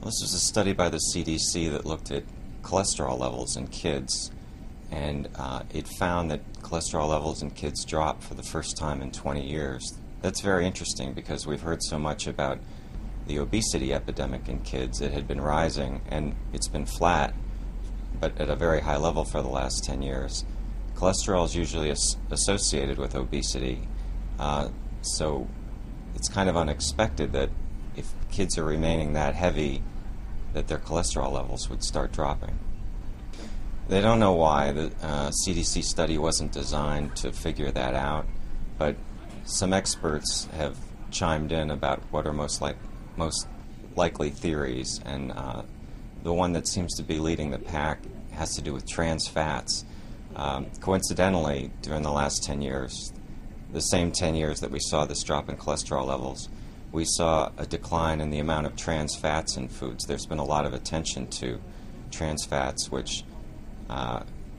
Well, this was a study by the CDC that looked at cholesterol levels in kids, and it found that cholesterol levels in kids dropped for the first time in 20 years. That's very interesting because we've heard so much about the obesity epidemic in kids. It had been rising, and it's been flat, but at a very high level for the last 10 years. Cholesterol is usually associated with obesity, so it's kind of unexpected that if kids are remaining that heavy, that their cholesterol levels would start dropping. They don't know why. The CDC study wasn't designed to figure that out, but some experts have chimed in about what are most likely theories, and the one that seems to be leading the pack has to do with trans fats. Coincidentally, during the last 10 years, the same 10 years that we saw this drop in cholesterol levels, we saw a decline in the amount of trans fats in foods. There's been a lot of attention to trans fats, which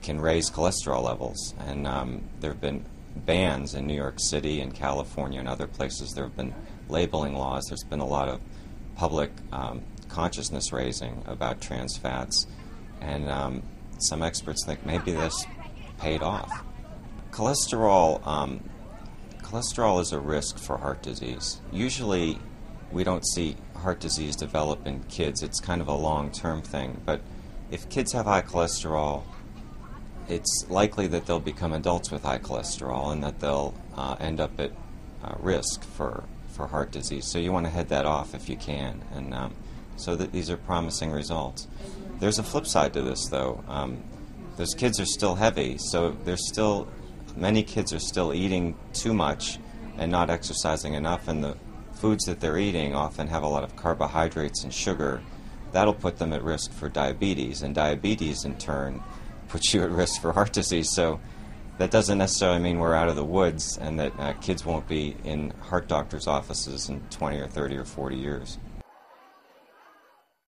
can raise cholesterol levels. And there have been bans in New York City and California and other places. There have been labeling laws. There's been a lot of public consciousness raising about trans fats. And some experts think maybe this paid off. Cholesterol is a risk for heart disease. Usually we don't see heart disease develop in kids. It's kind of a long-term thing. But if kids have high cholesterol, it's likely that they'll become adults with high cholesterol and that they'll end up at risk for heart disease. So you want to head that off if you can. And so that these are promising results. There's a flip side to this, though. Those kids are still heavy, so many kids are still eating too much and not exercising enough, and the foods that they're eating often have a lot of carbohydrates and sugar. That'll put them at risk for diabetes, and diabetes in turn puts you at risk for heart disease. So that doesn't necessarily mean we're out of the woods and that kids won't be in heart doctors' offices in 20 or 30 or 40 years.